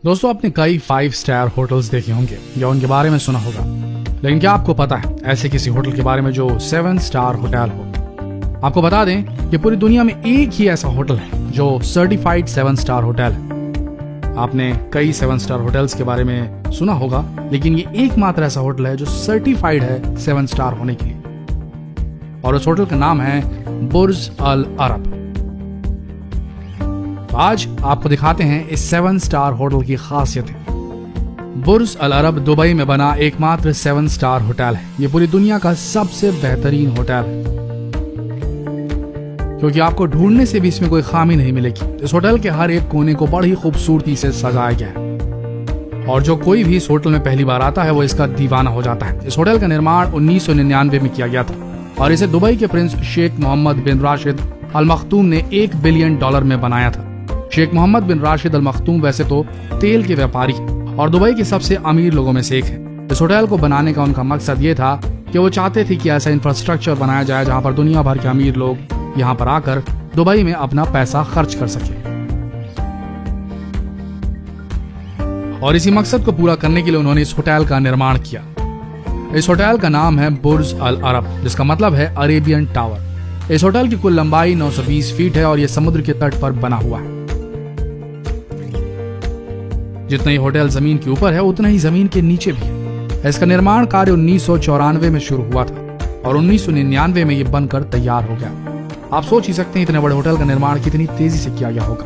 दोस्तों, आपने कई 5 स्टार होटल्स देखे होंगे या उनके बारे में सुना होगा, लेकिन क्या आपको पता है ऐसे किसी होटल के बारे में जो 7 स्टार होटल हो? आपको बता दें कि पूरी दुनिया में एक ही ऐसा होटल है जो सर्टिफाइड 7 स्टार होटल है। आपने कई 7 स्टार होटल्स के बारे में सुना होगा, लेकिन ये एकमात्र ऐसा होटल है जो सर्टिफाइड है 7 स्टार होने के लिए, और उस होटल का नाम है बुर्ज अल अरब। तो आज आपको दिखाते हैं इस 7 स्टार होटल की खासियतें। बुर्ज अल अरब दुबई में बना एकमात्र 7 स्टार होटल है। ये पूरी दुनिया का सबसे बेहतरीन होटल है, क्योंकि आपको ढूंढने से भी इसमें कोई खामी नहीं मिलेगी। इस होटल के हर एक कोने को बड़ी खूबसूरती से सजाया गया है, और जो कोई भी इस होटल में पहली बार आता है वो इसका दीवाना हो जाता है। इस होटल का निर्माण 1999 में किया गया था, और इसे दुबई के प्रिंस शेख मोहम्मद बिन राशिद अल मखतूम ने $1 बिलियन में बनाया था। शेख मोहम्मद बिन राशिद अल मखतूम वैसे तो तेल के व्यापारी और दुबई के सबसे अमीर लोगों में से एक है। इस होटल को बनाने का उनका मकसद ये था कि वो चाहते थे कि ऐसा इंफ्रास्ट्रक्चर बनाया जाए जहां पर दुनिया भर के अमीर लोग यहाँ पर आकर दुबई में अपना पैसा खर्च कर सके। और इसी मकसद को पूरा करने के लिए उन्होंने इस होटल का निर्माण किया। इस होटल का नाम है बुर्ज अल अरब, जिसका मतलब है अरेबियन टावर। इस होटल की कुल लंबाई 920 फीट है और यह समुद्र के तट पर बना हुआ है। जितना ही होटल जमीन के ऊपर है उतना ही जमीन के नीचे भी है। इसका निर्माण कार्य 1994 में शुरू हुआ था और 1999 में यह बनकर तैयार हो गया। आप सोच ही सकते हैं इतने बड़े होटल का निर्माण कितनी तेजी से किया गया होगा।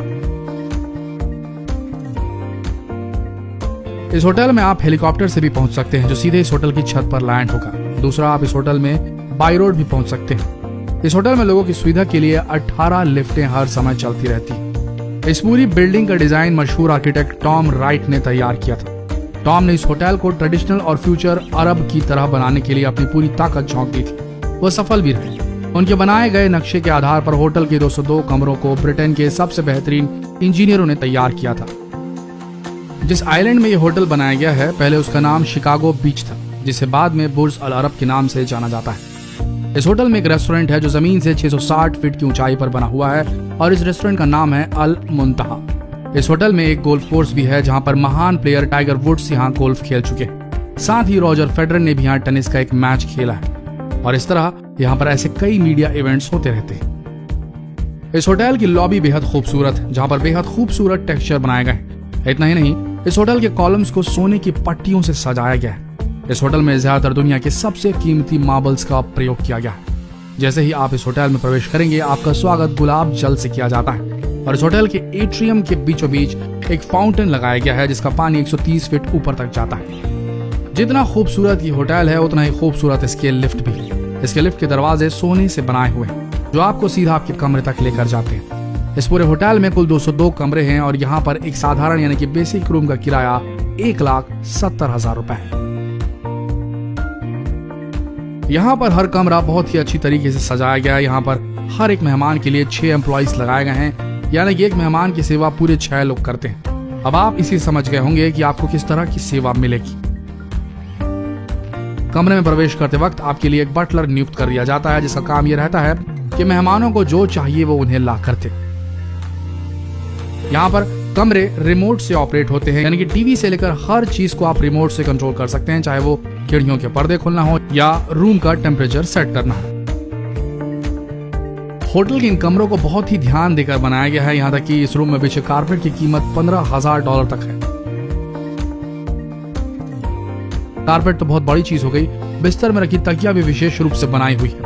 इस होटल में आप हेलीकॉप्टर से भी पहुंच सकते हैं, जो सीधे इस होटल की छत पर लैंड होगा। दूसरा, आप इस होटल में बाई रोड भी पहुंच सकते हैं। इस होटल में लोगों की सुविधा के लिए 18 लिफ्टें हर समय चलती रहती हैं। इस पूरी बिल्डिंग का डिजाइन मशहूर आर्किटेक्ट टॉम राइट ने तैयार किया था। टॉम ने इस होटल को ट्रेडिशनल और फ्यूचर अरब की तरह बनाने के लिए अपनी पूरी ताकत झोंक दी थी। वो सफल भी रहे। उनके बनाए गए नक्शे के आधार पर होटल के 202 कमरों को ब्रिटेन के सबसे बेहतरीन इंजीनियरों ने तैयार किया था। जिस आइलैंड में ये होटल बनाया गया है, पहले उसका नाम शिकागो बीच था, जिसे बाद में बुर्ज अल अरब के नाम से जाना जाता है। इस होटल में एक रेस्टोरेंट है जो जमीन से 660 फीट की ऊंचाई पर बना हुआ है, और इस रेस्टोरेंट का नाम है अल मुंतहा। इस होटल में एक गोल्फ कोर्स भी है, जहां पर महान प्लेयर टाइगर वुड्स यहाँ गोल्फ खेल चुके हैं। साथ ही रॉजर फेडरर ने भी यहाँ टेनिस का एक मैच खेला है, और इस तरह यहाँ पर ऐसे कई मीडिया इवेंट्स होते रहते हैं। इस होटल की लॉबी बेहद खूबसूरत है, जहाँ पर बेहद खूबसूरत टेक्सचर बनाए गए। इतना ही नहीं, इस होटल के कॉलम्स को सोने की पट्टियों से सजाया गया है। इस होटल में ज्यादातर दुनिया के सबसे कीमती मार्बल्स का प्रयोग किया गया है। जैसे ही आप इस होटल में प्रवेश करेंगे, आपका स्वागत गुलाब जल से किया जाता है, और इस होटल के एट्रियम के बीचों बीच एक फाउंटेन लगाया गया है, जिसका पानी 130 फीट ऊपर तक जाता है। जितना खूबसूरत ये होटल है, उतना ही खूबसूरत इसके लिफ्ट भी। इसके लिफ्ट के दरवाजे सोने से बनाए हुए हैं, जो आपको सीधा आपके कमरे तक लेकर जाते हैं। इस पूरे होटल में कुल 202 कमरे हैं, और यहाँ पर एक साधारण यानी कि बेसिक रूम का किराया 1,70,000 रुपए है। यहाँ पर हर कमरा बहुत ही अच्छी तरीके से सजाया गया है। यहाँ पर हर एक मेहमान के लिए 6 एम्प्लॉइज लगाए गए हैं, यानी कि एक मेहमान की सेवा पूरे 6 लोग करते हैं। अब आप इसी समझ गए होंगे कि आपको किस तरह की सेवा मिलेगी। कमरे में प्रवेश करते वक्त आपके लिए एक बटलर नियुक्त कर दिया जाता है, जिसका काम यह रहता है कि मेहमानों को जो चाहिए वो उन्हें ला करते। यहाँ पर कमरे रिमोट से ऑपरेट होते हैं, यानी कि टीवी से लेकर हर चीज को आप रिमोट से कंट्रोल कर सकते हैं, चाहे वो खिड़कियों के पर्दे खोलना हो या रूम का टेम्परेचर सेट करना हो। होटल के इन कमरों को बहुत ही ध्यान देकर बनाया गया है, यहाँ तक कि इस रूम में बिछे कारपेट की कीमत $15,000 तक है। कारपेट तो बहुत बड़ी चीज हो गई, बिस्तर में रखी तकिया भी विशेष रूप से बनाई हुई है।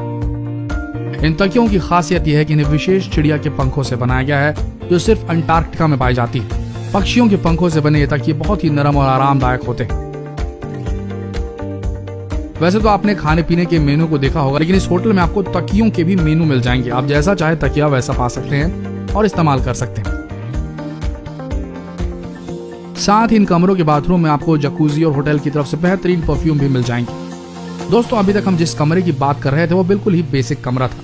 इन तकियों की खासियत यह है कि इन्हें विशेष चिड़िया के पंखों से बनाया गया है, जो सिर्फ अंटार्कटिका में पाई जाती है। पक्षियों के पंखों से बने ये तकिए बहुत ही नरम और आरामदायक होते हैं। वैसे तो आपने खाने पीने के मेनू को देखा होगा, लेकिन इस होटल में आपको तकियों के भी मेनू मिल जाएंगे। आप जैसा चाहे तकिया वैसा पा सकते हैं और इस्तेमाल कर सकते हैं। साथ ही इन कमरों के बाथरूम में आपको जकूजी और होटल की तरफ से बेहतरीन परफ्यूम भी मिल जाएंगे। दोस्तों, अभी तक हम जिस कमरे की बात कर रहे थे वो बिल्कुल ही बेसिक कमरा था।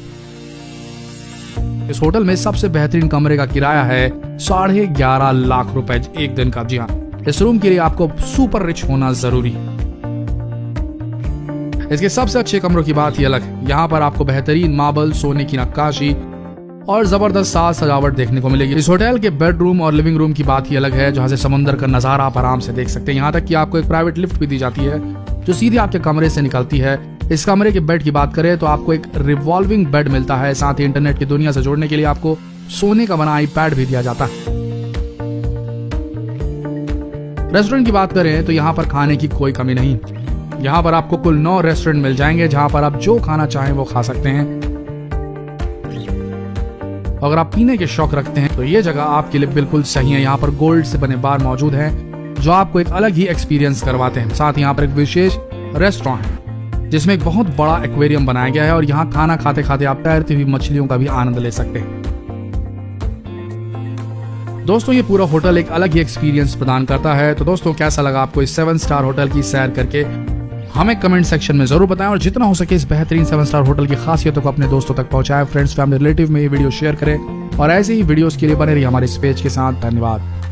इस होटल में सबसे बेहतरीन कमरे का किराया है 11.5 लाख रुपए एक दिन का। जी हाँ, इस रूम के लिए आपको सुपर रिच होना जरूरी है। इसके सबसे अच्छे कमरों की बात ही अलग है। यहाँ पर आपको बेहतरीन मार्बल, सोने की नक्काशी और जबरदस्त साज सजावट देखने को मिलेगी। इस होटल के बेडरूम और लिविंग रूम की बात ही अलग है, जहाँ से समुद्र का नजारा आप आराम से देख सकते हैं। यहाँ तक कि आपको एक प्राइवेट लिफ्ट भी दी जाती है जो सीधे आपके कमरे से निकलती है। इस कमरे के बेड की बात करें तो आपको एक रिवॉल्विंग बेड मिलता है। साथ ही इंटरनेट की दुनिया से जोड़ने के लिए आपको सोने का बना आईपैड भी दिया जाता है। रेस्टोरेंट की बात करें तो यहाँ पर खाने की कोई कमी नहीं। यहाँ पर आपको कुल 9 रेस्टोरेंट मिल जाएंगे जहाँ पर आप जो खाना चाहें वो खा सकते हैं। अगर आप पीने के शौक रखते हैं तो ये जगह आपके लिए बिल्कुल सही है। यहाँ पर गोल्ड से बने बार मौजूद हैं जो आपको एक अलग ही एक्सपीरियंस करवाते हैं। साथ ही यहाँ पर एक विशेष रेस्टोरेंट है जिसमें एक बहुत बड़ा एक्वेरियम बनाया गया है और यहाँ खाना खाते खाते आप तैरती हुई मछलियों का भी आनंद ले सकते हैं। दोस्तों ये पूरा होटल एक अलग ही एक्सपीरियंस प्रदान करता है। तो दोस्तों कैसा लगा आपको इस 7 स्टार होटल की सैर करके, हमें कमेंट सेक्शन में जरूर बताएं और जितना हो सके इस बेहतरीन 7 स्टार होटल की खासियतों को अपने दोस्तों तक पहुंचाएं। फ्रेंड्स, फैमिली, रिलेटिव में ये वीडियो शेयर करें और ऐसे ही वीडियोस के लिए बने रहिए हमारे इस पेज के साथ। धन्यवाद।